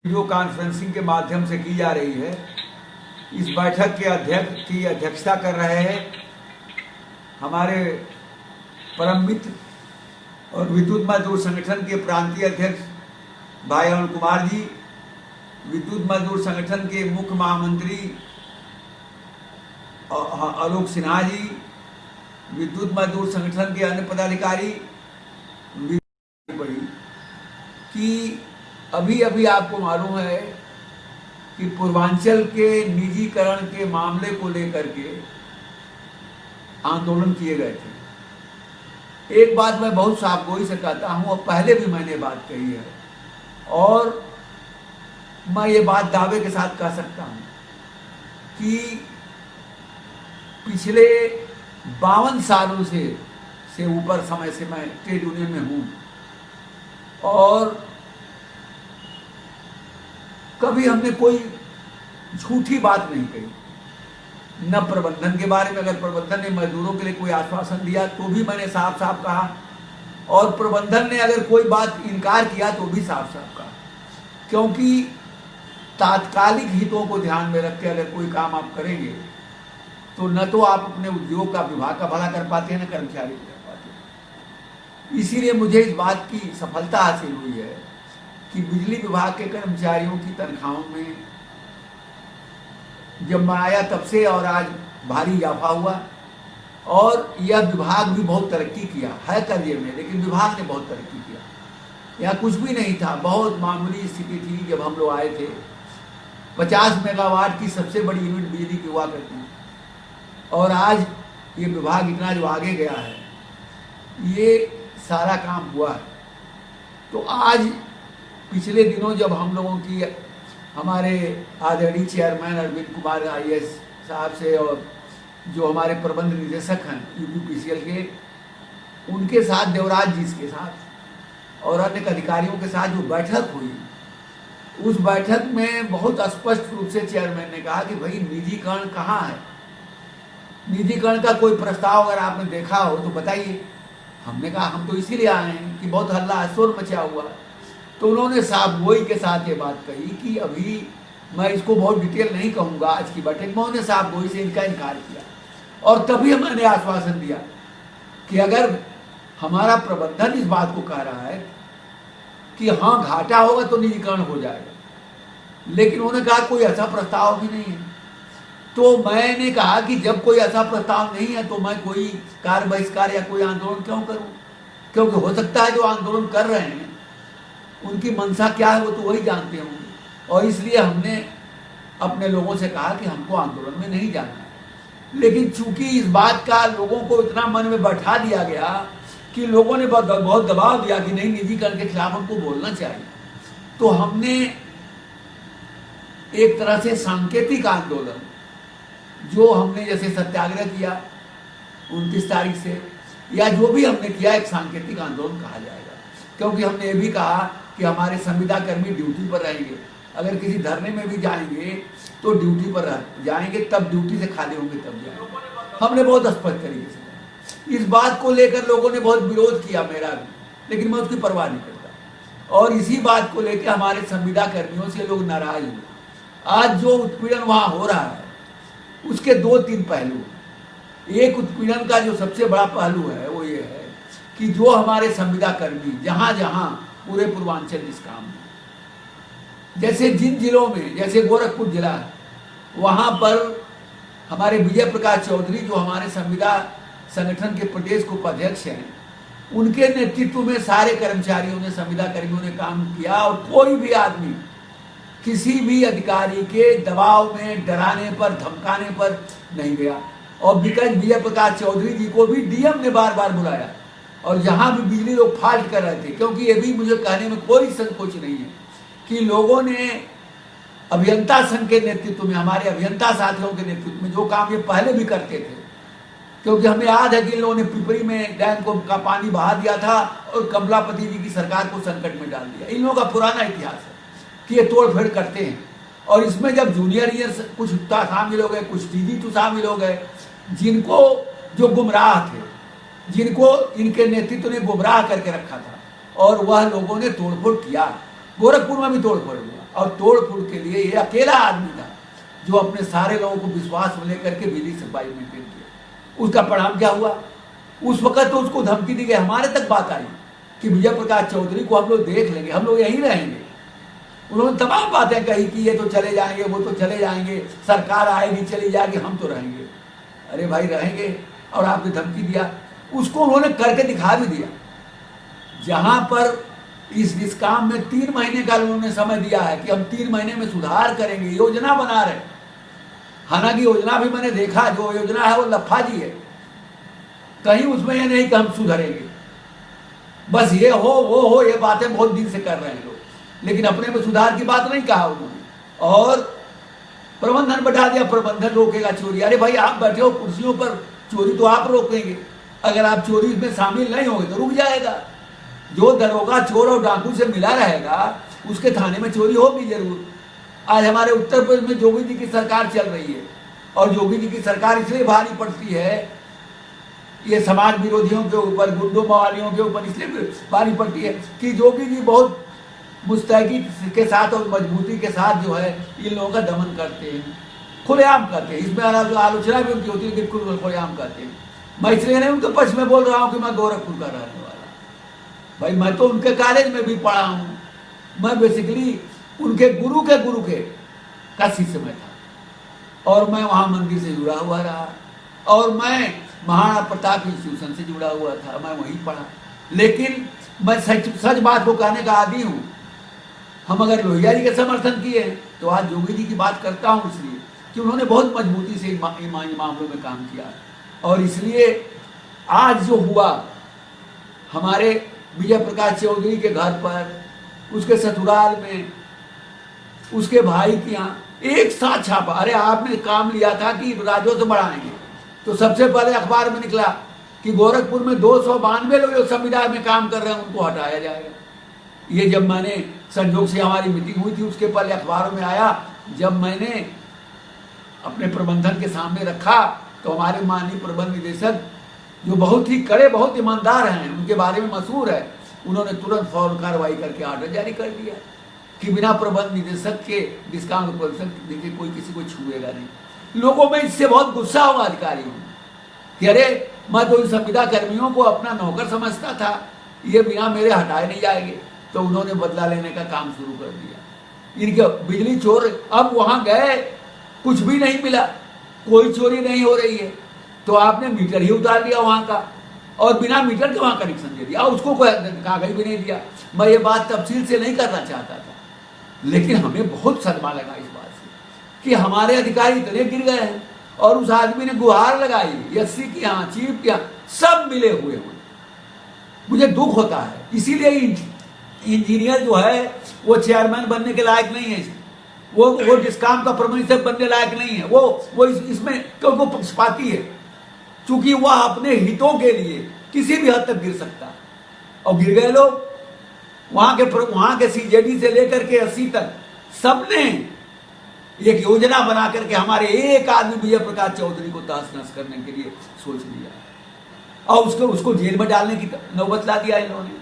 Video conferencing के माध्यम से की जा रही है। इस बैठक के अध्यक्षता कर रहे हैं हमारे परम मित्र और विद्युत मजदूर संगठन के प्रांतीय अध्यक्ष भाई अरुण कुमार जी, विद्युत मजदूर संगठन के मुख्य महामंत्री आलोक सिन्हा जी, विद्युत मजदूर संगठन के अन्य पदाधिकारी। बड़ी कि अभी अभी आपको मालूम है कि पूर्वांचल के निजीकरण के मामले को लेकर के आंदोलन किए गए थे। एक बात मैं बहुत साफगोई से कहता हूं, और पहले भी मैंने बात कही है, और मैं ये बात दावे के साथ कह सकता हूं कि पिछले 52 सालों से ऊपर समय से मैं ट्रेड यूनियन में हूं, और कभी हमने कोई झूठी बात नहीं कही। न प्रबंधन के बारे में, अगर प्रबंधन ने मजदूरों के लिए कोई आश्वासन दिया तो भी मैंने साफ साफ कहा, और प्रबंधन ने अगर कोई बात इनकार किया तो भी साफ साफ कहा। क्योंकि तात्कालिक हितों को ध्यान में रख के अगर कोई काम आप करेंगे तो न तो आप अपने उद्योग का, विभाग का भला कर पाते हैं, न कर्मचारी को कर पाते हैं। इसीलिए मुझे इस बात की सफलता हासिल हुई है कि बिजली विभाग के कर्मचारियों की तनख्वाहों में जब मैं आया तब से और आज भारी इजाफा हुआ, और यह विभाग भी बहुत तरक्की किया है कर्जे में, लेकिन विभाग ने बहुत तरक्की किया। यहाँ कुछ भी नहीं था, बहुत मामूली स्थिति थी जब हम लोग आए थे। 50 मेगावाट की सबसे बड़ी यूनिट बिजली की हुआ करती थी, और आज ये विभाग इतना जो आगे गया है, ये सारा काम हुआ है। तो आज पिछले दिनों जब हम लोगों की हमारे आदरणीय चेयरमैन अरविंद कुमार IAS साहब से, और जो हमारे प्रबंध निदेशक हैं UPPCL के, उनके साथ, देवराज जी के साथ और अन्य अधिकारियों के साथ जो बैठक हुई, उस बैठक में बहुत स्पष्ट रूप से चेयरमैन ने कहा कि भाई निजीकरण कहाँ है, निजीकरण का कोई प्रस्ताव अगर आपने देखा हो तो बताइए। हमने कहा हम तो इसीलिए आए हैं कि बहुत हल्ला शोर मचा हुआ। तो उन्होंने साफगोई के साथ ये बात कही कि अभी मैं इसको बहुत डिटेल नहीं कहूँगा आज की बैठक में, उन्होंने साफगोई से इनका इनकार किया, और तभी मैंने आश्वासन दिया कि अगर हमारा प्रबंधन इस बात को कह रहा है कि हाँ घाटा होगा तो निजीकरण हो जाएगा, लेकिन उन्होंने कहा कोई ऐसा प्रस्ताव भी नहीं है। तो मैंने कहा कि जब कोई ऐसा प्रस्ताव नहीं है तो मैं कोई कार्य बहिष्कार या कोई आंदोलन क्यों करूं, क्योंकि हो सकता है जो आंदोलन कर रहे हैं उनकी मंशा क्या है वो तो वही जानते होंगे, और इसलिए हमने अपने लोगों से कहा कि हमको आंदोलन में नहीं जाना है। लेकिन चूंकि इस बात का लोगों को इतना मन में बैठा दिया गया कि लोगों ने बहुत दबाव दिया कि नहीं, निजीकरण के खिलाफ हमको बोलना चाहिए, तो हमने एक तरह से सांकेतिक आंदोलन, जो हमने जैसे सत्याग्रह किया 29 तारीख से, या जो भी हमने किया, एक सांकेतिक आंदोलन कहा जाएगा। क्योंकि हमने ये भी कहा कि हमारे संविदा कर्मी ड्यूटी पर रहेंगे, अगर किसी धरने में भी जाएंगे तो ड्यूटी पर जाएंगे, तब ड्यूटी से खाली होंगे तब जाएंगे। हमने बहुत स्पष्ट तरीके से कहा। इस बात को लेकर लोगों ने बहुत विरोध किया, मेरा भी, लेकिन मैं उसकी परवाह नहीं करता। और इसी बात को लेकर हमारे संविदा कर्मियों से लोग नाराज हुए। आज जो उत्पीड़न वहाँ हो रहा है उसके 2-3 पहलू। एक उत्पीड़न का जो सबसे बड़ा पहलू है वो ये है कि जो हमारे संविदा कर्मी जहाँ जहाँ पूरे पूर्वांचल इस काम में, जैसे जिन जिलों में, जैसे गोरखपुर जिला है, वहाँ पर हमारे विजय प्रकाश चौधरी जो हमारे संविदा संगठन के प्रदेश उपाध्यक्ष हैं, उनके नेतृत्व में सारे कर्मचारियों ने, संविदा कर्मियों ने काम किया, और कोई भी आदमी किसी भी अधिकारी के दबाव में, डराने पर, धमकाने पर नहीं गया। और विजय प्रकाश चौधरी जी को भी DM ने बार बार बुलाया, और जहां भी बिजली लोग फाल्ट कर रहे थे, क्योंकि ये भी मुझे कहने में कोई संकोच नहीं है कि लोगों ने अभियंता संघ के नेतृत्व में, हमारे अभियंता साथियों के नेतृत्व में जो काम ये पहले भी करते थे, क्योंकि हमें याद है कि इन लोगों ने पिपरी में डैम का पानी बहा दिया था और कमलापति जी की सरकार को संकट में डाल दिया। इन लोगों का पुराना इतिहास है कि ये तोड़फेड़ करते हैं। और इसमें जब जूनियर ईयर्स कुछ शामिल हो गए, कुछ TG2 शामिल हो गए, जिनको जो गुमराह थे, जिनको इनके नेतृत्व ने गुमराह करके रखा था, और वह लोगों ने तोड़फोड़ किया। गोरखपुर में भी तोड़फोड़ हुआ, और तोड़ फोड़ के लिए ये अकेला आदमी था जो अपने सारे लोगों को विश्वास में लेकर के बिजली सप्लाई मेंटेन किया। उसका परिणाम क्या हुआ? उस वक्त तो उसको धमकी दी गई, हमारे तक बात आई कि विजय प्रकाश चौधरी को हम लोग देख लेंगे, हम लोग यहीं रहेंगे। उन्होंने तमाम बातें कही कि ये तो चले जाएंगे, वो तो चले जाएंगे, सरकार आएगी चली जाएगी, हम तो रहेंगे। अरे भाई रहेंगे, और आपने धमकी दिया। उसको उन्होंने करके दिखा भी दिया। जहां पर इस काम में 3 महीने का उन्होंने समय दिया है कि हम 3 महीने में सुधार करेंगे, योजना बना रहे। हालांकि योजना भी मैंने देखा, जो योजना है वो लफाजी है, कहीं उसमें ये नहीं कि हम सुधरेंगे, बस ये हो वो हो, ये बातें बहुत दिन से कर रहे हैं लोग, लेकिन अपने में सुधार की बात नहीं कहा उन्होंने। और प्रबंधन बैठा दिया, प्रबंधन रोकेगा चोरी। अरे भाई आप बैठे हो कुर्सियों पर, चोरी तो आप रोकेंगे, अगर आप चोरी में शामिल नहीं होंगे तो रुक जाएगा। जो दरोगा चोर और डाकू से मिला रहेगा उसके थाने में चोरी होगी जरूर। आज हमारे उत्तर प्रदेश में योगी जी की सरकार चल रही है, और योगी जी की सरकार इसलिए भारी पड़ती है, ये समाज विरोधियों के ऊपर, गुंडों मवालियों के ऊपर इसलिए भारी पड़ती है कि योगी जी बहुत मुस्तैदी के साथ और मजबूती के साथ जो है इन लोगों का दमन करते हैं, खुलेआम करते हैं। इसमें आलोचना भी उनकी होती है, बिल्कुल खुलेआम करते हैं। मैं इसलिए नहीं उनके पक्ष में बोल रहा हूँ कि मैं गोरखपुर का रहने वाला, भाई मैं तो उनके कॉलेज में भी पढ़ा हूँ, मैं बेसिकली उनके गुरु के का शिष्य में था, और मैं वहाँ मंदिर से जुड़ा हुआ रहा, और मैं महाराणा प्रताप इंस्टीट्यूशन से जुड़ा हुआ था, मैं वहीं पढ़ा। लेकिन मैं सच बात को कहने का आदी हूँ। हम अगर लोहिया जी के समर्थन किए तो आज योगी जी की बात करता हूँ, इसलिए कि उन्होंने बहुत मजबूती से इन मामलों में काम किया, और इसलिए आज जो हुआ हमारे विजय प्रकाश चौधरी के घर पर, उसके ससुराल में, उसके भाई के यहाँ एक साथ छापा। अरे आपने काम लिया था कि राजस्व बढ़ाएंगे, तो सबसे पहले अखबार में निकला कि गोरखपुर में 292 लोग जो संविदा में काम कर रहे हैं उनको हटाया जाएगा। ये जब मैंने संयोग से हमारी मीटिंग हुई थी उसके पहले अखबारों में आया। जब मैंने अपने प्रबंधन के सामने रखा तो हमारे माननीय प्रबंध निदेशक जो बहुत ही कड़े, बहुत ईमानदार हैं, उनके बारे में मशहूर है, उन्होंने तुरंत फौरन कार्रवाई करके आर्डर जारी कर दिया कि बिना प्रबंध निदेशक के डिस्काउंट परसेंट देखिए कोई किसी को छुएगा नहीं। लोगों में इससे बहुत गुस्सा हुआ अधिकारियों कि अरे मैं तो इन संविदा कर्मियों को अपना नौकर समझता था, ये बिना मेरे हटाए नहीं जाएंगे। तो उन्होंने बदला लेने का काम शुरू कर दिया। इनके बिजली चोर अब वहां गए, कुछ भी नहीं मिला, कोई चोरी नहीं हो रही है, तो आपने मीटर ही उतार दिया वहां का, और बिना मीटर के वहां कनेक्शन दे दिया, उसको कोई कागज भी नहीं दिया। मैं ये बात तफसील से नहीं करना चाहता था, लेकिन हमें बहुत सदमा लगा इस बात से कि हमारे अधिकारी इतने गिर गए हैं, और उस आदमी ने गुहार लगाई एससी के यहाँ, चीफ के यहाँ, सब मिले हुए हैं। मुझे दुख होता है, इसीलिए इंजीनियर जो है वो चेयरमैन बनने के लायक नहीं है, वो डिस्काम का प्रबंधक बनने लायक नहीं है, वो इसमें क्योंकि वो पक्षपाती है, चूंकि वह अपने हितों के लिए किसी भी हद तक गिर सकता, और गिर गए लोग। वहां के सीजेडी से लेकर के 80 तक सबने एक योजना बना करके हमारे एक आदमी विजय प्रकाश चौधरी को तहस नहस करने के लिए सोच लिया, और उसको जेल में डालने की नौबत ला दिया इन्होंने।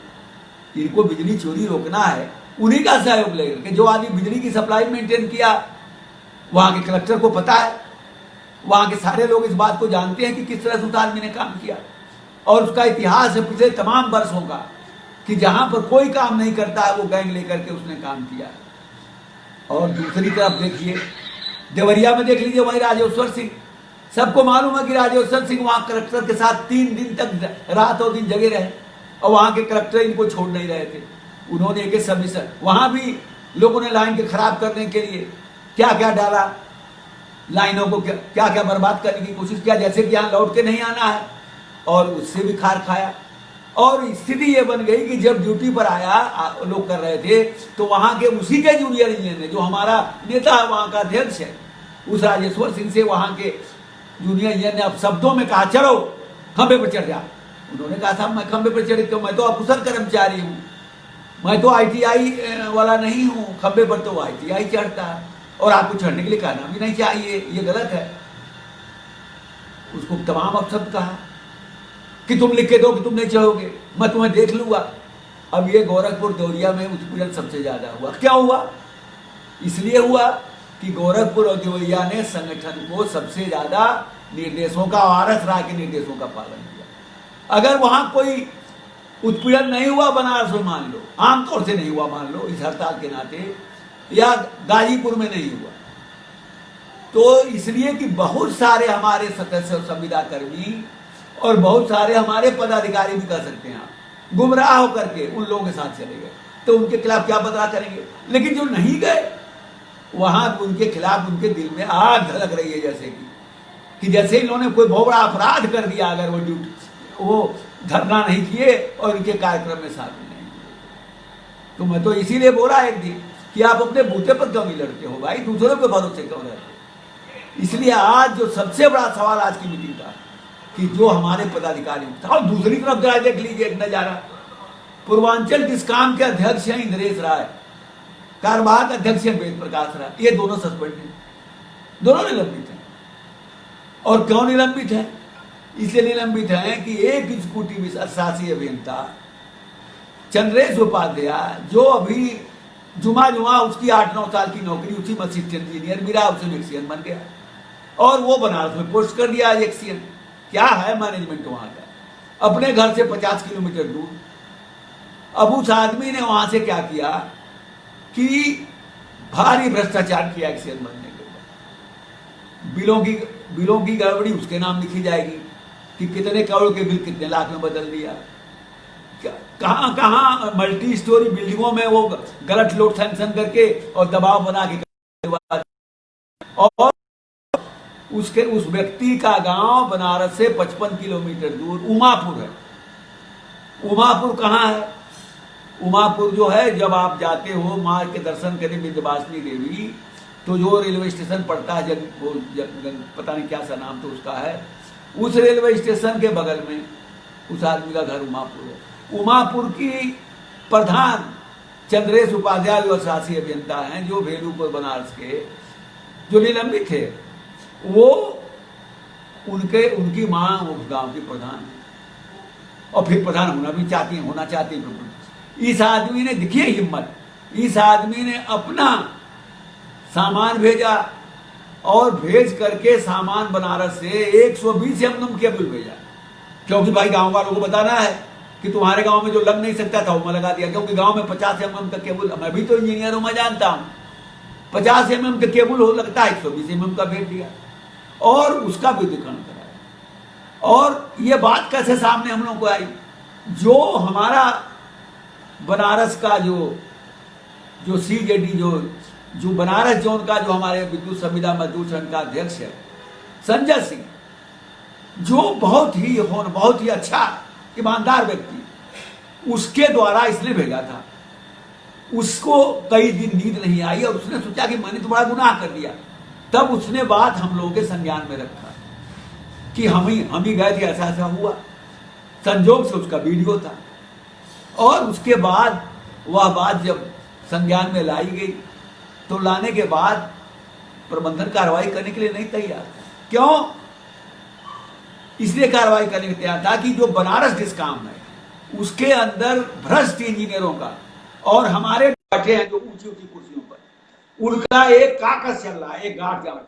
इनको बिजली चोरी रोकना है, उन्हीं का सहयोग लेकर के, जो आदमी बिजली की सप्लाई मेंटेन किया, वहां के कलेक्टर को पता है, वहां के सारे लोग इस बात को जानते हैं कि किस तरह से उस आदमी ने काम किया, और उसका इतिहास है पिछले तमाम वर्षों का कि जहां पर कोई काम नहीं करता है वो गैंग लेकर के उसने काम किया। और दूसरी तरफ देखिए देवरिया में देख लीजिए, वही राजेश्वर सिंह, सबको मालूम है कि राजेश्वर सिंह वहां कलेक्टर के साथ 3 दिन तक रात और दिन जगे रहे, और वहां के कलेक्टर इनको छोड़ नहीं रहे थे। उन्होंने एक सबमिशन, वहां भी लोगों ने लाइन के खराब करने के लिए क्या क्या डाला, लाइनों को क्या क्या बर्बाद करने की कोशिश किया, जैसे कि यहाँ लौट के नहीं आना है, और उससे भी खार खाया। और स्थिति ये बन गई कि जब ड्यूटी पर आया लोग कर रहे थे, तो वहां के उसी के जूनियर इंजीनियर ने, जो हमारा नेता है, वहां का अध्यक्ष है, उस राजेश्वर सिंह से वहां के जूनियर इंजीनियर ने अब शब्दों में कहा चलो खंबे पर चढ़ जा। उन्होंने कहा साहब मैं खंबे पर चढ़ क्यों, मैं तो अकुशल कर्मचारी हूँ, मैं तो ITI वाला नहीं हूँ, खंबे पर तो ITI चढ़ता है, और आपको चढ़ने के लिए कहना भी नहीं चाहिए, ये गलत है। उसको तमाम अपशब्द कहा कि तुम लिख के दो कि तुम नहीं चढ़ोगे, मैं तुम्हें देख लूंगा। अब ये गोरखपुर देवरिया में उत्पीड़न सबसे ज्यादा हुआ। क्या हुआ इसलिए हुआ कि गोरखपुर और देवरिया ने संगठन को सबसे ज्यादा निर्देशों का, आरएस राय के निर्देशों का पालन किया। अगर वहां कोई उत्पीड़न नहीं हुआ बनारस में, मान लो आमतौर से नहीं हुआ, मान लो इस हड़ताल के नाते, या गाजीपुर में नहीं हुआ, तो इसलिए कि बहुत सारे हमारे सदस्य और संविदा कर्मी और बहुत सारे हमारे पदाधिकारी भी कर सकते हैं, आप गुमराह होकर के उन लोगों के साथ चले गए, तो उनके खिलाफ क्या बदला करेंगे। लेकिन जो नहीं गए वहां उनके खिलाफ उनके दिल में आग धड़क रही है, जैसे कि जैसे इन्होंने कोई बहुत बड़ा अपराध कर दिया अगर वो धरना नहीं किए और इनके कार्यक्रम में शामिल नहीं हुए। तो मैं तो इसीलिए बोला एक दिन कि आप अपने बूते पर क्यों नहीं लड़ते हो भाई, दूसरों के भरोसे क्यों रहते हो। इसलिए आज जो सबसे बड़ा सवाल आज की मीटिंग का कि जो हमारे पदाधिकारी, और दूसरी तरफ जरा देख लीजिए एक नजारा, पूर्वांचल डिस्काम के अध्यक्ष हैं इंद्रेश राय, कार्यवाहक अध्यक्ष हैं वेद प्रकाश राय, ये दोनों सस्पेंड हैं, दोनों निलंबित हैं। और क्यों निलंबित हैं? इसलिए निलंबित हैं कि एक एग्जीक्यूटिव शासी अभियंता चंद्रेश उपाध्याय, जो अभी जुमा उसकी 8-9 साल की नौकरी, उसी में असिस्टेंट इंजीनियर मिला, उसे एक्सीएन बन गया और वो बनारस में पोस्ट कर दिया आज एक्सीएन। क्या है मैनेजमेंट वहां का, अपने घर से 50 किलोमीटर दूर। अब उस आदमी ने वहां से क्या किया कि भारी भ्रष्टाचार किया एक्सीएन बनने के बाद। बिलों की गड़बड़ी उसके नाम लिखी जाएगी कि कितने करोड़ के बिल कितने लाख में बदल दिया, कहां मल्टी स्टोरी बिल्डिंगों में वो गलत लोड सैंक्शन करके और दबाव बना के, और उस व्यक्ति का गांव बनारस से 55 किलोमीटर दूर उमापुर है। उमापुर कहां है? उमापुर जो है, जब आप जाते हो मां के दर्शन करने विंध्यवासिनी देवी, तो जो रेलवे स्टेशन पड़ता है पता नहीं क्या सा नाम तो उसका है, उस रेलवे स्टेशन के बगल में उस आदमी का घर उमापुर है। उमापुर की प्रधान चंद्रेश उपाध्याय जो शासी अभियंता हैं, जो भेलूपुर बनारस के जो निलंबित थे, वो उनकी मां उस गांव की प्रधान है और फिर प्रधान होना चाहती है। इस आदमी ने, देखिए हिम्मत, इस आदमी ने अपना सामान भेजा और भेज करके सामान बनारस से 120 mm केबल भेजा, क्योंकि भाई गांव वालों को बताना है कि तुम्हारे गांव में जो लग नहीं सकता था वो मैं लगा दिया, क्योंकि गांव में 50 mm का केबल, मैं भी तो इंजीनियर हूं, मैं जानता हूं 50 mm का केबल हो लगता है, 120 mm का भेज दिया और उसका विद्युतीकरण कराया। और ये बात कैसे सामने हम लोग को आई, जो हमारा बनारस का जो सीजेडी जो बनारस जोन का जो हमारे विद्युत संविदा मजदूर संघ का अध्यक्ष है संजय सिंह, जो बहुत ही अच्छा ईमानदार व्यक्ति, उसके द्वारा इसने भेजा था। उसको कई दिन नींद नहीं आई और उसने सोचा कि मैंने तो बड़ा गुनाह कर दिया। तब उसने बात हम लोगों के संज्ञान में रखा कि हम ही गए थे, ऐसा हुआ, संजोग से उसका वीडियो था। और उसके बाद वह बात जब संज्ञान में लाई गई, तो लाने के बाद प्रबंधन कार्रवाई करने के लिए नहीं तैयार। क्यों? इसलिए कार्रवाई करने के तैयार था कि जो बनारस डिस्काम है उसके अंदर भ्रष्ट इंजीनियरों का और हमारे बैठे हैं जो ऊंची कुर्सियों पर, उनका एक काकस चल रहा है, एक गांठ जा रहा है।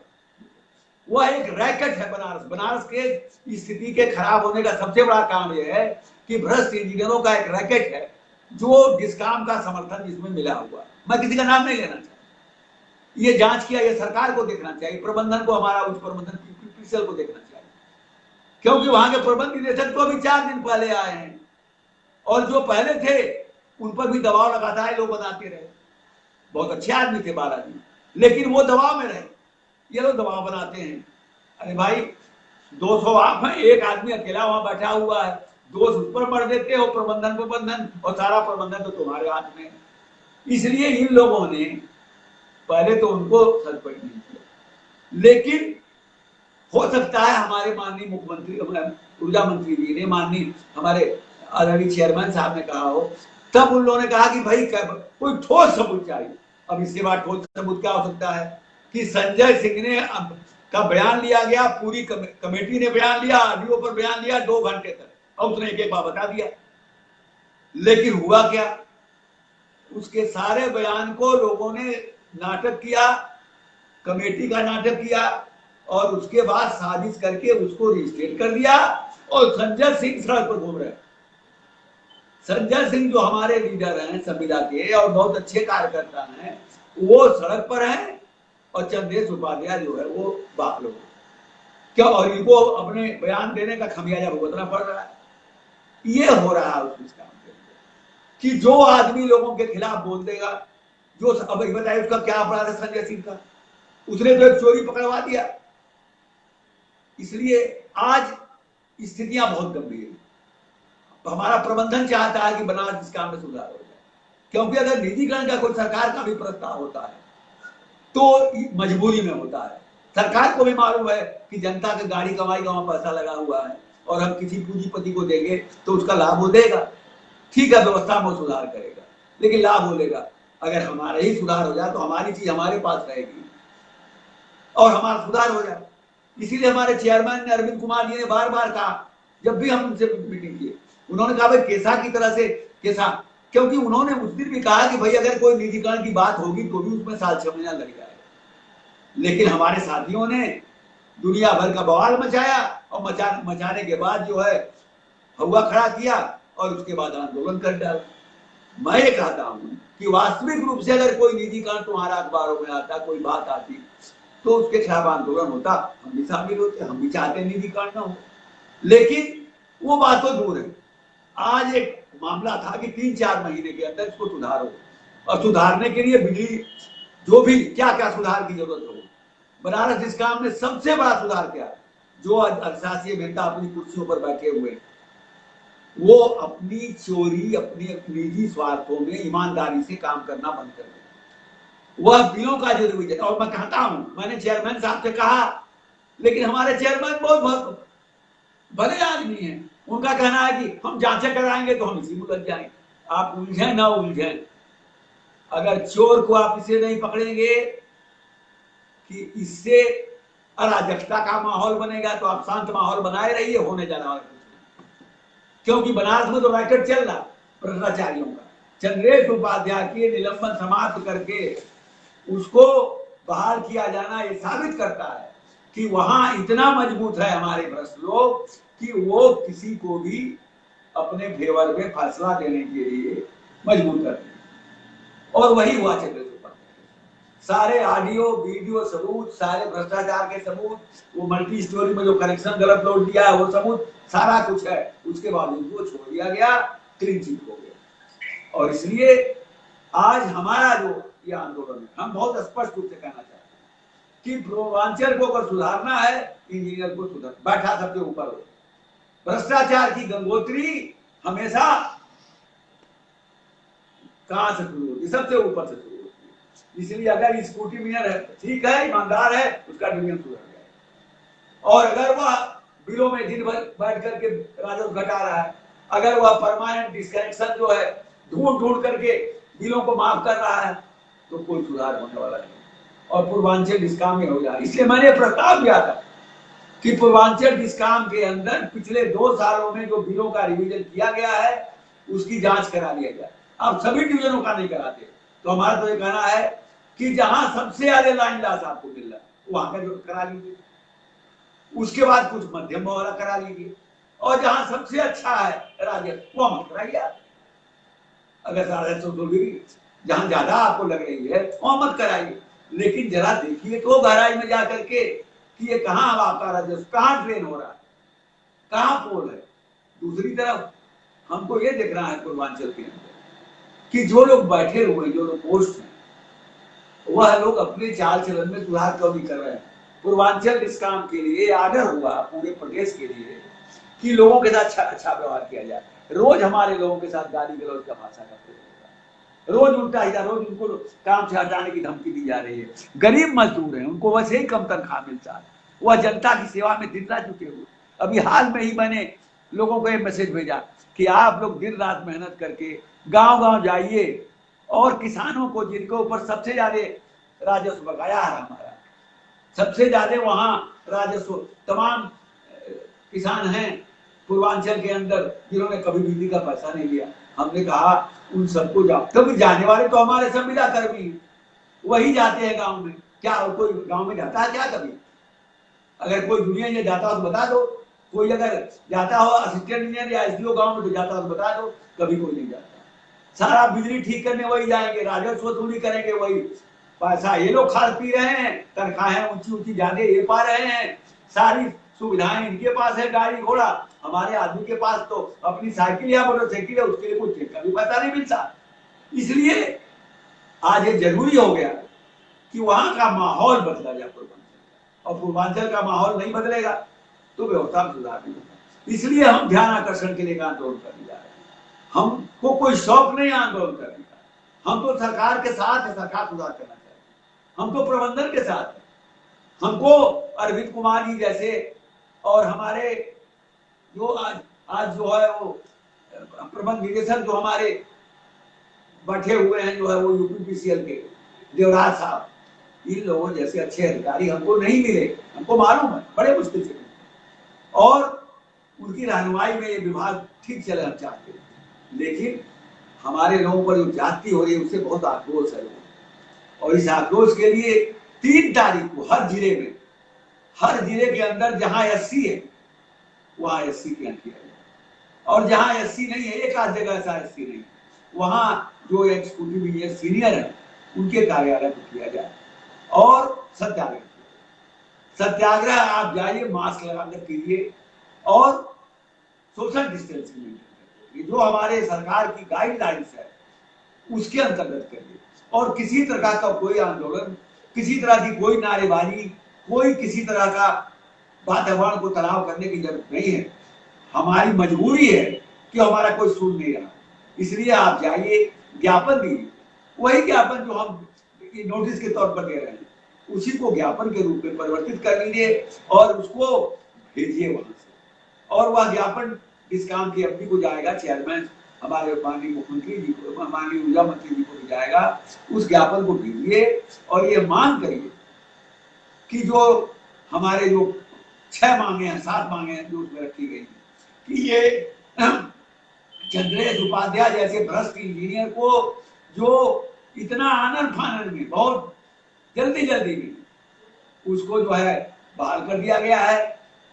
वह एक रैकेट है। बनारस के स्थिति के खराब होने का सबसे बड़ा काम यह है कि भ्रष्ट इंजीनियरों का एक रैकेट है जो डिस्काम का समर्थन जिसमें मिला हुआ। मैं किसी का नाम नहीं लेना चाहता, ये जांच किया, ये सरकार को देखना चाहिए, प्रबंधन को, हमारा उच्च प्रबंधन पीसीएल को देखना चाहिए, क्योंकि वहां के प्रबंध निदेशक तो अभी 4 दिन पहले आए हैं और जो पहले थे उन पर भी दबाव लगाता है, लोग बनाते रहे, बहुत अच्छे आदमी थे 12 दिन, लेकिन वो दबाव में रहे, ये लोग दबाव बनाते हैं। अरे भाई 200 आप हैं, एक आदमी अकेला वहां बैठा हुआ है, दोष उस पर मर देते हो, प्रबंधन और सारा प्रबंधन तो तुम्हारे हाथ में। इसलिए इन लोगों ने पहले तो उनको सस्पेंड नहीं किया, लेकिन हो सकता है हमारे माननीय मुख्यमंत्री, ऊर्जा मंत्री जी ने, माननीय हमारे आदरणीय चेयरमैन साहब ने कहा हो, तब उन लोगों ने कहा कि भाई कोई ठोस सबूत चाहिए। अब इसके बाद ठोस सबूत क्या हो सकता है कि संजय सिंह ने का बयान लिया गया, पूरी कमेटी ने बयान लिया, ऑडियो पर बयान लिया 2 घंटे तक, और उसने एक बार बता दिया। लेकिन हुआ क्या, उसके सारे बयान को लोगों ने नाटक किया, कमेटी का नाटक किया और उसके बाद साजिश करके उसको रजिस्ट्रेट कर दिया और संजय सिंह सड़क पर घूम रहे हैं। संजय सिंह जो हमारे लीडर हैं संविदा के और बहुत अच्छे कार्यकर्ता हैं, वो सड़क पर हैं और चंद्रेश उपाध्याय जो है वो बाप लोग क्या, और इनको अपने बयान देने का खमियाजा भुगतना पड़ रहा है। ये हो रहा है उस काम के अंदर कि जो आदमी लोगों के खिलाफ बोल देगा, जो अब बताइए उसका क्या अपराध है संजय सिंह का, उसने तो एक चोरी पकड़वा दिया। इसलिए आज स्थितियां बहुत गंभीर है। हमारा प्रबंधन चाहता है कि बनारस इस काम में सुधार हो जाए, क्योंकि अगर निजीकरण का कोई सरकार का भी प्रस्ताव होता है तो मजबूरी में होता है। सरकार को भी मालूम है कि जनता की गाड़ी कमाई का वहां पैसा लगा हुआ है और हम किसी पूंजीपति को देंगे तो उसका लाभ वो देगा। ठीक है, व्यवस्था में सुधार करेगा लेकिन लाभ वो लेगा। अगर हमारा ही सुधार हो जाए तो हमारी चीज हमारे पास रहेगी और हमारा सुधार हो जाए। इसीलिए हमारे चेयरमैन ने अरविंद कुमार जी ने बार बार कहा, जब भी हम उनसे मीटिंग किए उन्होंने कहा भाई केसा की तरह से केसा, क्योंकि उन्होंने उस दिन भी कहा कि भाई अगर कोई निजीकरण की बात होगी तो भी उसमें 7-6 महीना लग जाएगा। लेकिन हमारे साथियों ने दुनिया भर का बवाल मचाया और मचाने के बाद जो है हवा खड़ा किया और उसके बाद आंदोलन कर डाला। मैं ये कहता हूं कि वास्तविक रूप से अगर कोई निजीकरण तुम्हारा अखबारों में आता, कोई बात आती तो उसके खिलाफ आंदोलन होता, हम भी शामिल होते, हम भी चाहते निजीकरण न हो। लेकिन वो बात तो दूर है। आज एक मामला था कि 3-4 महीने के अंदर इसको सुधारो और सुधारने के लिए बिजली जो भी क्या क्या सुधार की जरूरत हो। बनारस इस काम में सबसे बड़ा सुधार क्या है, जो अधिशासी अभियंता अपनी कुर्सियों पर बैठे हुए वो अपनी चोरी, अपनी निजी स्वार्थों में ईमानदारी से काम करना बंद कर दे। वह बिलों का जो रिवीजन, और मैं कहता हूं, मैंने चेयरमैन साहब से कहा, लेकिन हमारे चेयरमैन बहुत भले आदमी हैं, उनका कहना है कि हम जांचें कराएंगे तो हम इसी में लग जाएंगे। आप उलझे ना उलझे, अगर चोर को आप इसे नहीं पकड़ेंगे कि इससे अराजकता का माहौल बनेगा तो आप शांत माहौल बनाए रहिए, होने जाना है। क्योंकि बनारस में तो रैकेट चल रहा भ्रष्टाचारियों का। चंद्रेश उपाध्याय के निलंबन समाप्त करके उसको बहाल किया जाना ये साबित करता है कि वहां इतना मजबूत है हमारे भ्रष्ट लोग कि वो किसी को भी अपने फेवर में फैसला देने के लिए मजबूर करते हैं। और वही हुआ चंद्रेश उपाध्याय। सारे ऑडियो वीडियो सबूत, सारे भ्रष्टाचार के सबूत, वो मल्टी स्टोरी में जो कनेक्शन गलत लोड दिया है वो सबूत, सारा कुछ है। उसके बावजूद वो छोड़ दिया गया, क्लीन चिट हो गया। और इसलिए आज हमारा जो ये आंदोलन है, हम बहुत स्पष्ट रूप से कहना चाहते हैं कि पूर्वांचल को अगर सुधारना है, इंजीनियर को सुधार बैठा सबसे ऊपर हो। भ्रष्टाचार की गंगोत्री हमेशा कहां से शुरू होती है? सबसे ऊपर से शुरू होती है। इसलिए अगर स्कूटी मिनर है, ठीक है, ईमानदार है, उसका डिवीजन सुधर जाएगा। और अगर वह बिलों में दिन भर बैठ करके राजस्व घटा रहा है, अगर वह परमानेंट डिस्कनेक्शन जो है ढूंढ करके बिलों को माफ कर रहा है, तो कोई सुधार होने वाला नहीं और पूर्वांचल डिस्काम में हो जाए। इसलिए मैंने प्रस्ताव दिया था कि पूर्वांचल डिस्काम के अंदर पिछले 2 सालों में जो बिलों का रिवीजन किया गया है उसकी जांच करा लिया जाए। अब सभी डिवीजनों का नहीं कराते, तो हमारा तो ये कहना है कि जहां सबसे ज्यादा लाइन लॉस आपको मिल रहा है वहां का जो करा लीजिए, उसके बाद कुछ मध्यम वाला करा लीजिए, और जहां सबसे अच्छा है राजस्व वो मत कराइए। अगर राजस्व जहां ज्यादा आपको लग रही है वो मत कराइए, लेकिन जरा देखिए तो गहराई में जाकर के कि ये कहां आपका राजस्व कहां ड्रेन हो रहा है, कहां पोल है। दूसरी तरफ हमको ये देखना है पूर्वांचल के अंदर कि जो लोग बैठे हुए, जो लोग पोस्ट हैं, वह लोग अपने चाल चलन में सुधार क्यों नहीं कर रहे हैं। पूर्वांचल इस काम के लिए आग्रह हुआ पूरे प्रदेश के लिए कि लोगों के साथ अच्छा व्यवहार किया जाए। रोज हमारे लोगों के साथ गाली गलौज का भाषा का प्रयोग होगा, रोज उल्टा ही, रोज उनको काम से हटाने की धमकी दी जा रही है। गरीब मजदूर हैं, उनको वैसे ही कम तनख्वाह मिलता है, वह जनता की सेवा में दिन रात जुटे हुए। अभी हाल में ही मैंने लोगों को एक मैसेज भेजा कि आप लोग दिन रात मेहनत करके गांव-गांव जाइए और किसानों को, जिनके ऊपर सबसे ज्यादा राजस्व बकाया है हमारा, सबसे ज्यादा वहां राजस्व तमाम किसान हैं पूर्वांचल के अंदर जिन्होंने कभी बिजली का पैसा नहीं लिया। हमने कहा उन सबको जाओ, कभी जाने वाले तो हमारे संविदा कर्मी हैं, वही जाते हैं गांव में। क्या कोई गांव में जाता है क्या कभी? अगर कोई दुनिया में जाता हो तो बता दो। कोई अगर जाता हो असिस्टेंट इंजीनियर या एसडीओ गांव में तो जाता हो तो बता दो। कभी कोई नहीं जाता। सारा बिजली ठीक करने वही जाएंगे, राजस्व वसूली करेंगे वही। पैसा ये लोग खा पी रहे हैं, तनख्वाहें ऊंची ऊंची ज्यादा ये पा रहे हैं, सारी सुविधाएं इनके पास है, गाड़ी घोड़ा। हमारे आदमी के पास तो अपनी साइकिल या मोटरसाइकिल है, उसके लिए कुछ का भी पता नहीं मिलता। इसलिए आज ये जरूरी हो गया कि वहां का माहौल बदला जाए पूर्वांचल, और पूर्वांचल का माहौल नहीं बदलेगा तो व्यवस्था में सुधार नहीं होगा। इसलिए हम ध्यान आकर्षण के लिए आंदोलन करने जा रहे हैं। हमको कोई शौक नहीं आंदोलन करने का, हम तो सरकार के साथ है, सरकार सुधार करना चाहते हैं, हम तो प्रबंधन के साथ है। हमको अरविंद कुमार जी जैसे और हमारे जो आज जो है वो प्रबंध निदेशक जो हमारे बैठे हुए हैं, जो है वो यूपीपीसीएल के देवराज साहब, इन लोगों जैसे अच्छे अधिकारी हमको नहीं मिले। हमको मालूम है बड़े मुश्किल से, और उनकी रहनुमाई में ये विभाग ठीक चले हम चाहते हैं। लेकिन हमारे लोगों पर जो जाति हो रही है उससे बहुत आक्रोश है। और इस आक्रोश के लिए 3 तारीख को हर जिले में, हर जिले के अंदर जहां एससी है वहां एससी कैंप किया जाए, और जहां एससी नहीं है, एक आध जगह ऐसा एससी नहीं, वहां जो एग्जीक्यूटिव इंजीनियर सीनियर है उनके कार्यालय को किया जाए और सत्याग्रह। सत्याग्रह आप जाइए, मास्क लगाकर कीजिए और सोशल डिस्टेंसिंग मेंटेन करिए, जो हमारे सरकार की गाइडलाइंस है उसके अंतर्गत करिए। और किसी तरह का कोई आंदोलन, किसी तरह की कोई नारेबाजी, कोई किसी तरह का वातावरण को तनाव करने की जरूरत नहीं है। हमारी मजबूरी है कि हमारा कोई सुन नहीं रहा, इसलिए आप जाइए, ज्ञापन दीजिए। वही ज्ञापन जो हम नोटिस के तौर पर दे रहे हैं उसी को ज्ञापन के रूप में परिवर्तित कर लीजिए और उसको भेजिए वहां से। और वह ज्ञापन इस काम की एमपी को जाएगा, चेयरमैन हमारे माननीय मुख्यमंत्री जी को, माननीय ऊर्जा मंत्री जी को भी जाएगा। उस ज्ञापन को भेजिए और ये मांग करिए कि जो हमारे जो 6 मांगे हैं, 7 मांगे हैं जो उसमें रखी गई कि ये चंद्रेश उपाध्याय जैसे भ्रष्ट इंजीनियर को जो इतना आनंद फानन में बहुत जल्दी में उसको जो है बहाल कर दिया गया है।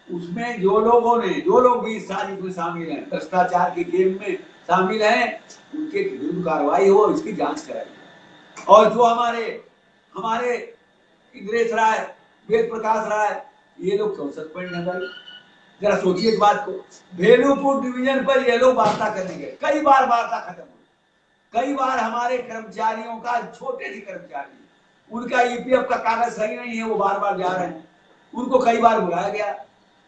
उसमें जो लोग भी इस साजिश में शामिल हैं, भ्रष्टाचार की गेम में शामिल हैं, उनके विरुद्ध कार्रवाई हो, इसकी जांच कराई। और जो हमारे इंद्रेश राय, वेद प्रकाश राय, ये लोग क्यों सस्पेंड है भाई? जरा सोचिए इस बात को। भेलूपुर डिवीजन पर ये लोग वार्ता करने गए, कई बार वार्ता खत्म हुई, कई बार हमारे कर्मचारियों का, छोटे से कर्मचारी, उनका ईपीएफ का कागज सही नहीं है, वो बार बार जा रहे हैं, उनको कई बार बुलाया गया,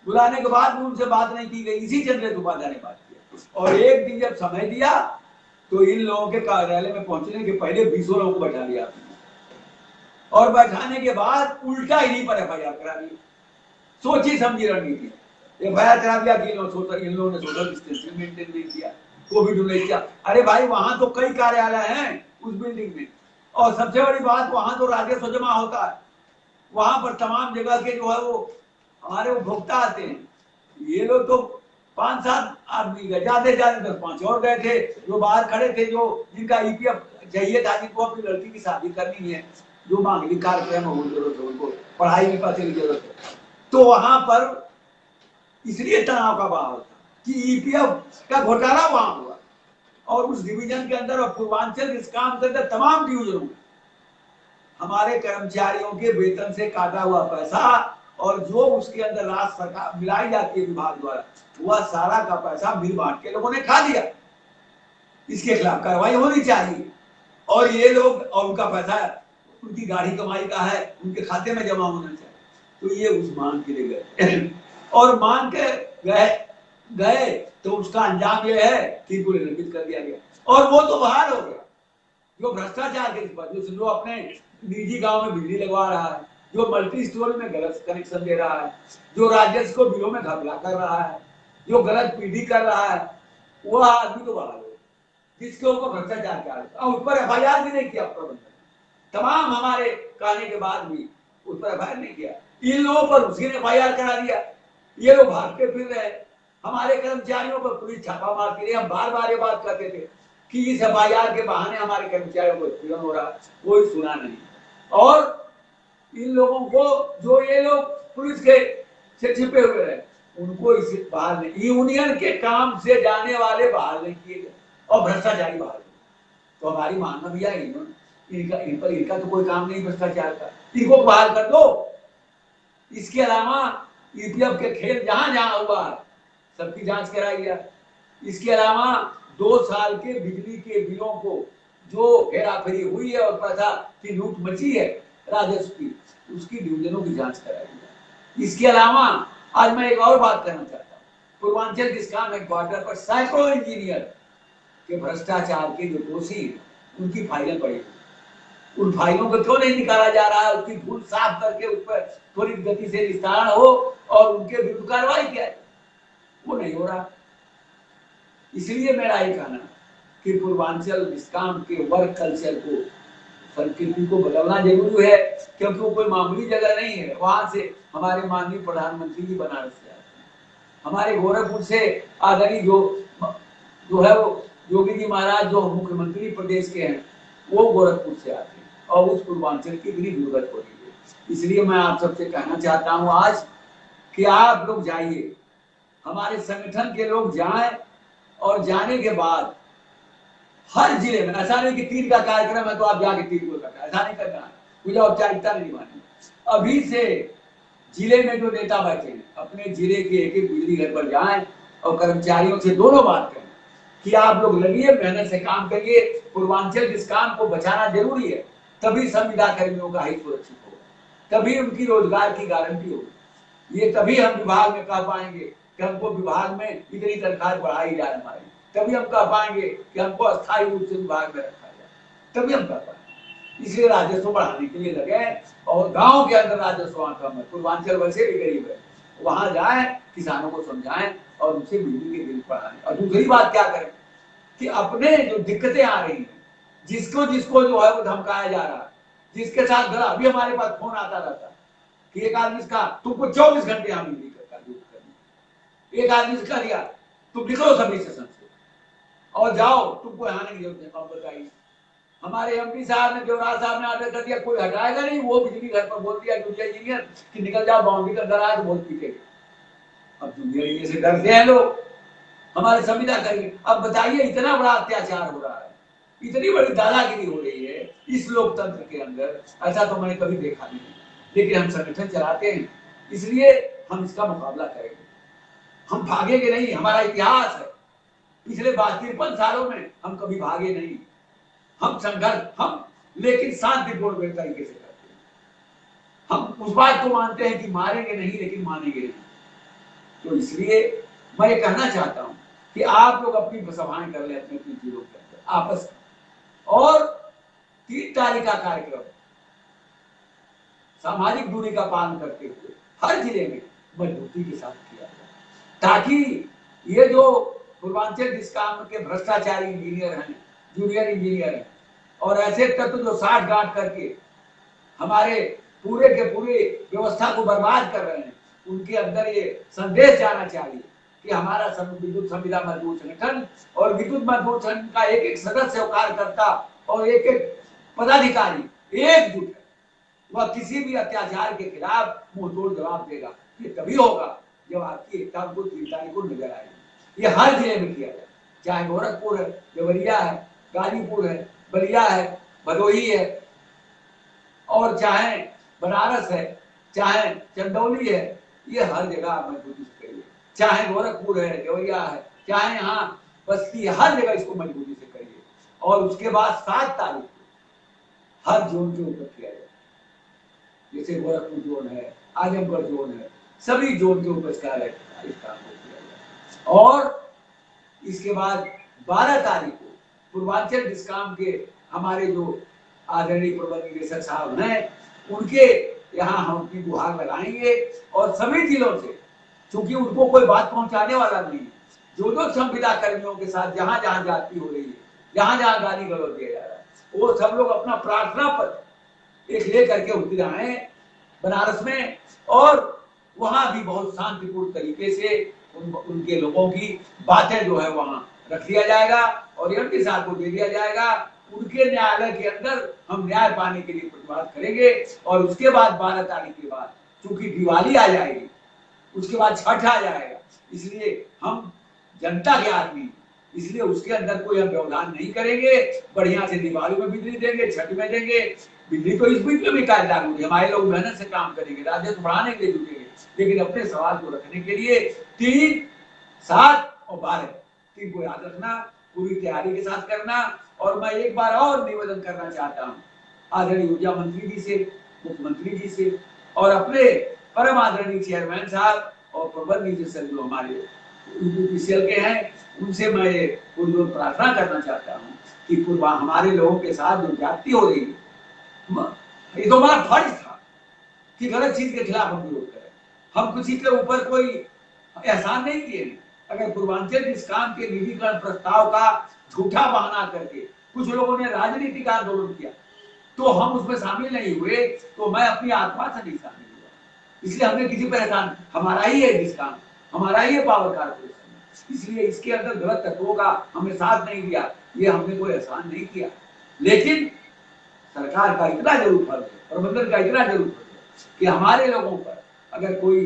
बुलाने के बाद भी उनसे बात नहीं की गई। इसी चंद्रेश उपाध्याय ने बात किया और एक दिन जब समय दिया तो इन लोगों के कार्यालय में पहुंचने के पहले 20 लोगों को बैठा लिया और बैठाने के बाद उल्टा इन्हीं पर एफआईआर करा दी। सोची समझी रणनीति, एफआईआर करा दिया कि इन लोगों ने सोशल डिस्टेंसिंग मेंटेन नहीं किया, कोविड नहीं किया। अरे भाई वहां तो कई कार्यालय हैं उस बिल्डिंग में, और सबसे बड़ी बात वहां तो राजस्व जमा होता है, वहां पर तमाम जगह के जो है वो हमारे उपभोक्ता आते हैं। ये लोग तो 5-7 आदमी गए, ज्यादा 10-5 और गए थे जो बाहर खड़े थे, जो जिनका ईपीएफ चाहिए था, जिनको अपनी लड़की की शादी करनी है, जो मांगलिक कार्यक्रम हो जरूरत है, उनको पढ़ाई में पैसे की जरूरत है, तो वहां पर इसलिए तनाव का बहाव था कि ईपीएफ का घोटाला वहां हुआ। और उस डिवीजन के अंदर और पूर्वांचल इस काम के अंदर तमाम डिवीजनों में हमारे कर्मचारियों के वेतन से काटा हुआ पैसा और जो उसके अंदर राशि सरकार मिलाई जाती है विभाग द्वारा, वह सारा का पैसा मिल बांट के लोगों ने खा लिया। इसके खिलाफ कार्रवाई होनी चाहिए। और ये लोग, और उनका पैसा उनकी गाड़ी कमाई का है, उनके खाते में जमा होना चाहिए। तो ये उस मांग के लिए गए और मांग के गए तो उसका अंजाम यह है कि इनको निलंबित कर दिया गया। और वो तो बहाल हो गया जो भ्रष्टाचार के इस जो अपने निजी गांव में बिजली लगवा रहा है, जो मल्टी स्टोरी में गलत कनेक्शन दे रहा है, जो राजस्व को बिलों में घपला कर रहा है, जो गलत पीढ़ी कर रहा है, वह आदमी तो बहाल हो, जिसके ऊपर भ्रष्टाचार किया और उस पर एफआईआर भी नहीं किया प्रबंधन। तमाम हमारे कहने के बाद भी उस पर एफआईआर नहीं किया। इन लोगों पर उसकी ने एफआईआर करा दिया। ये लोग भागते फिर रहे, हमारे कर्मचारियों पर पुलिस छापा मारती रही। हम बार बार ये बात कहते थे कि इस एफआईआर के बहाने हमारे कर्मचारियों को उत्पीड़न हो रहा, कोई सुना नहीं। और इन लोगों को, जो ये लोग पुलिस के से छिपे हुए रहे, उनको इसे बाहर नहीं, यूनियन के काम से जाने वाले बाहर नहीं किए गए और भ्रष्टाचारी बाहर नहीं। तो हमारी मानना भैया इनका तो कोई काम नहीं भ्रष्टाचार का, इनको बाहर कर दो। इसके अलावा ईपीएफ के खेल जहां जहां हुआ सबकी जांच कराई जाए। इसके अलावा 2 साल के बिजली के बिलों को जो हेराफेरी हुई है और पैसा की लूट मची है राजस्व की, उसकी डिवीजनों की जांच कराई जाए। इसके अलावा आज मैं एक और बात कहना चाहता हूँ, पूर्वांचल डिस्काम हेडक्वार्टर पर सैकड़ों इंजीनियर के भ्रष्टाचार के जो दोषी उनकी फाइलें पड़ी, उन फाइलों को क्यों नहीं निकाला जा रहा है? उसकी धूल साफ करके उस पर त्वरित गति से निस्तारण हो और उनके विरुद्ध कार्रवाई किया जाए, वो नहीं हो रहा। इसलिए मेरा ये कहना कि पूर्वांचल डिस्काम के वर्क कल्चर को, संस्कृति को बदलना जरूरी है, क्योंकि वो कोई मामूली जगह नहीं है। वहां से हमारे माननीय प्रधानमंत्री जी बनारस से आते हैं, हमारे गोरखपुर से आदरणीय जो है वो योगी जी महाराज जो मुख्यमंत्री प्रदेश के हैं, वो गोरखपुर से आते हैं और उस पूर्वांचल की भी जरूरत हो रही है। इसलिए मैं आप सबसे कहना चाहता हूं आज कि आप लोग जाइए, हमारे संगठन के लोग जाएं और जाने के बाद हर जिले में, ऐसा नहीं कि 3 का कार्यक्रम है तो आप जाके 3 को करना, ऐसा नहीं करना है, मुझे औपचारिकता नहीं माननी। अभी से जिले में जो नेता बैठे हैं अपने जिले के एक एक बिजली घर पर जाएं और कर्मचारियों से दोनों बात करें कि आप लोग लगिए, मेहनत से काम करिए, पूर्वांचल डिस्काम को बचाना जरूरी है, तभी संविदा कर्मियों का हित सुरक्षित होगा, तभी उनकी रोजगार की गारंटी होगी। ये तभी हम विभाग में कह पाएंगे कि हमको विभाग में इतनी तनख्वाह बढ़ाई जाए हमारी, तभी हम कह पाएंगे कि हमको अस्थायी रूप से विभाग में रखा जाए, तभी हम कह पाएंगे। इसलिए राजस्व बढ़ाने के लिए लगे और गांव के अंदर राजस्व कम है, पूर्वांचल वैसे भी गरीब है, वहां जाए, किसानों को समझाएं और उनसे बिजली के बिल बढ़ाएं। और दूसरी बात क्या करें कि अपने जो दिक्कतें आ रही हैं, जिसको जिसको जो है वो धमकाया जा रहा है, जिसके साथ गला, अभी हमारे पास फोन आता रहता कि एक आदमी का तुमको 24 घंटे हम बिजली का यूज करनी, एक आदमी से कह दिया तुम निकलो सभी सेशन से और जाओ, तुमको आने की जरूरत नहीं। अब बताइए, हमारे एमपी साहब ने, देवराज साहब ने ऑर्डर कर दिया, कोई हटाएगा नहीं, वो बिजली घर पर बोल दिया जूनियर इंजीनियर कि निकल जाओ, बाउंड्री का अंदर आए तो बहुत पीटेगा। अब जूनियर इंजीनियर से डरते हैं लोग, हमारे संविदा करेंगे। अब बताइए, इतना बड़ा अत्याचार हो रहा है, इतनी बड़ी दादागिरी हो रही है इस लोकतंत्र के अंदर, ऐसा तो मैंने कभी देखा नहीं। लेकिन हम संगठन चलाते हैं, इसलिए हम इसका मुकाबला करेंगे, हम भागेंगे नहीं। हमारा इतिहास है, पिछले 53 सालों में हम कभी भागे नहीं, हम संघर्ष, हम लेकिन शांतिपूर्ण तरीके से करते हैं। हम उस बात को मानते हैं कि मारेंगे नहीं, लेकिन मानेंगे नहीं। तो इसलिए मैं ये कहना चाहता हूं कि आप लोग अपनी सभाएं कर लें अपने अपने जिलों के अंदर आपस में, और 3 तारीख का कार्यक्रम सामाजिक दूरी का पालन करते हुए हर जिले में मजबूती के साथ किया जाए, ताकि ये जो पूर्वांचल डिस्काम के भ्रष्टाचारी इंजीनियर हैं, जूनियर इंजीनियर हैं, और ऐसे तत्व जो साठ गांठ करके हमारे पूरे के पूरे व्यवस्था को बर्बाद कर रहे हैं, उनके अंदर ये संदेश जाना चाहिए कि हमारा विद्युत संविदा मजबूत संगठन और विद्युत मजबूत संगठन का एक एक सदस्य और कार्यकर्ता और एक एक पदाधिकारी एकजुट है, वह किसी भी अत्याचार के खिलाफ मुंह तोड़ जवाब देगा। ये तभी होगा जब आपकी एकता को 3 तारीख को नजर आएगी। ये हर जिले में किया जाए, चाहे गोरखपुर है, देवरिया है, गाजीपुर है, बलिया है, भदोही है, और चाहे बनारस है, चाहे चंदौली है, ये हर जगह मजबूती से करिए, चाहे गोरखपुर है, देवरिया है, चाहे यहाँ बस्ती है, हर जगह इसको मजबूती से करिए। और उसके बाद 7 तारीख को हर जोन के ऊपर किया जाए, जैसे गोरखपुर जोन है, आजमगढ़ जोन है, सभी जोन के ऊपर इसका काम किया जाए। और इसके बाद 12 तारीख को पूर्वांचल डिस्काम के हमारे जो आदरणीय प्रबंध निदेशक साहब हैं, उनके यहाँ हम अपनी गुहार लगाएंगे और सभी जिलों से, चूंकि उनको कोई बात पहुंचाने वाला नहीं है, जो संविदा कर्मियों के साथ जहां जहां जाती हो रही है, जहां जहां गाली गलौज दिया जा रहा है, वो सब लोग अपना प्रार्थना पत्र एक लेकर के उतर आए बनारस में, और वहां भी बहुत शांतिपूर्ण तरीके से उनके लोगों की बातें जो है वहां रख दिया जाएगा और एमपी साहब को दे दिया जाएगा उनके न्यायालय के अंदर हम न्याय पाने के लिए प्रतिवाद करेंगे। और उसके बाद 12 तारीख के बाद चूंकि दिवाली आ जाएगी, उसके बाद छठ आ जाएगा, इसलिए हम जनता के आदमी, इसलिए उसके अंदर कोई हम व्यवधान नहीं करेंगे। बढ़िया से दिवाली में बिजली देंगे, छठ में देंगे। बिजली तो इस बीच में भी कार्य लागू है, हमारे लोग मेहनत से काम करेंगे, राजस्व बढ़ाने के लिए जुटेंगे, लेकिन अपने सवाल को रखने के लिए 3, 7 और 12 3 को याद रखना, पूरी तैयारी के साथ करना। और मैं एक बार और निवेदन करना चाहता हूँ आदरणीय ऊर्जा मंत्री जी से, मुख्यमंत्री जी से, और अपने परम आदरणीय चेयरमैन साहब और प्रबंध निदेशक जो हमारे यूपीपीसीएल के हैं, उनसे मैं पुरजोर प्रार्थना करना चाहता हूँ कि हमारे लोगों के साथ जो ज्यादती हो रही है, ये तो हमारा फर्ज था कि गलत चीज के खिलाफ हम विरोध करें। हम किसी के ऊपर कोई एहसान नहीं किए। अगर पूर्वांचल डिस्कॉम के निजीकरण प्रस्ताव का झूठा बहाना करके कुछ लोगों ने राजनीतिक आंदोलन किया तो हम उसमें शामिल नहीं हुए, तो मैं अपनी आत्मा से नहीं शामिल हुआ। इसलिए हमने किसी पर एहसान, हमारा ही है डिस्कॉम, हमारा ही है पावर कारपोरेशन, इसलिए इसके अंदर गलत तत्वों का हमने साथ नहीं दिया, ये हमने कोई एहसान नहीं किया। लेकिन सरकार का इतना जरूर फर्ज है, प्रबंधन का इतना जरूर फर्ज है कि हमारे लोगों पर अगर कोई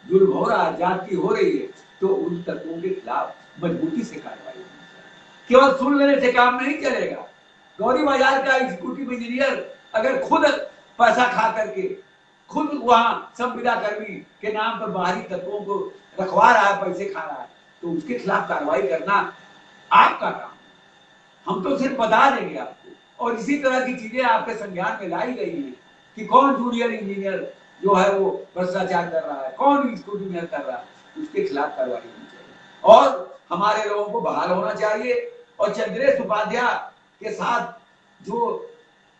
जुल्म हो रहा है, ज्यादती हो रही है, तो उन तत्वों के खिलाफ मजबूती से कार्रवाई होनी चाहिए। केवल सुन लेने से काम नहीं चलेगा। गौरी बाजार का एग्जीक्यूटिव इंजीनियर अगर खुद पैसा खा करके खुद वहां संविदा कर्मी के नाम पर बाहरी तत्वों को रखवा रहा है, पैसे खा रहा है, तो उसके खिलाफ कार्रवाई करना आपका काम है। हम तो सिर्फ बता देंगे आपको। और इसी तरह की चीजें आपके संज्ञान में लाई गई है कि कौन जूनियर इंजीनियर जो है वो भ्रष्टाचार कर रहा है, कौन एग्जीक्यूटिव इंजीनियर कर रहा है, उसके खिलाफ कार्रवाई होनी चाहिए और हमारे लोगों को बहाल होना चाहिए। और चंद्रेश उपाध्याय के साथ जो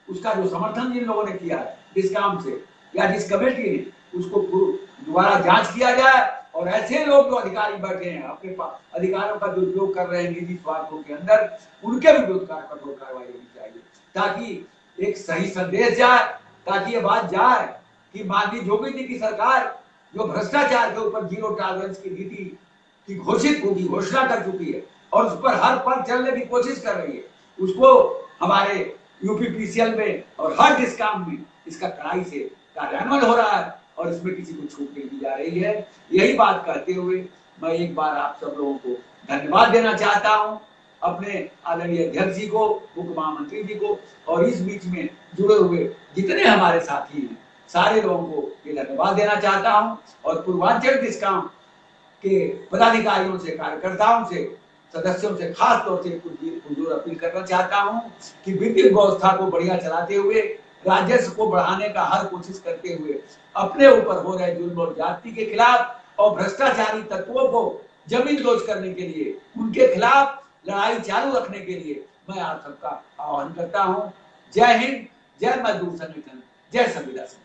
उसका जो समर्थन जिन लोगों ने किया है डिस्कॉम से या जिस कमेटी ने, उसको दोबारा जांच किया जाए और ऐसे लोग जो अधिकारी बैठे हैं अपने अधिकारों का दुरुपयोग कर रहे हैं निजी स्वार्थों के अंदर, उनके भी विरुद्ध कठोर कार्रवाई होनी चाहिए, ताकि एक सही संदेश जाए, ताकि ये बात जाए कि माननीय योगी जी की सरकार जो भ्रष्टाचार के ऊपर जीरो टॉलरेंस की नीति की घोषणा कर चुकी है और उस पर हर पल चलने की कोशिश कर रही है, उसको हमारे यूपीपीसीएल में और हर डिस्कॉम में इसका कड़ाई से कार्यान्वयन हो रहा है और इसमें किसी को छूट नहीं दी जा रही है। यही बात कहते हुए मैं एक बार आप सब लोगों को धन्यवाद देना चाहता हूं, अपने आदरणीय अध्यक्ष जी को, मुख्य महामंत्री जी को, और इस बीच में जुड़े हुए जितने हमारे साथी हैं सारे लोगों को ये धन्यवाद देना चाहता हूं। और पूर्वांचल डिस्कॉम के पदाधिकारियों से, कार्यकर्ताओं से, सदस्यों से खास तौर से पुरजोर अपील करना चाहता हूं कि विद्युत व्यवस्था को बढ़िया चलाते हुए, राजस्व को बढ़ाने का हर कोशिश करते हुए, अपने ऊपर हो रहे जुल्म और जाति के खिलाफ और भ्रष्टाचारी तत्वों को जमीन दोज करने के लिए, उनके खिलाफ लड़ाई चालू रखने के लिए मैं आप सबका आह्वान करता हूं। जय हिंद, जय मजदूर संगठन, जय संविदा संगठन।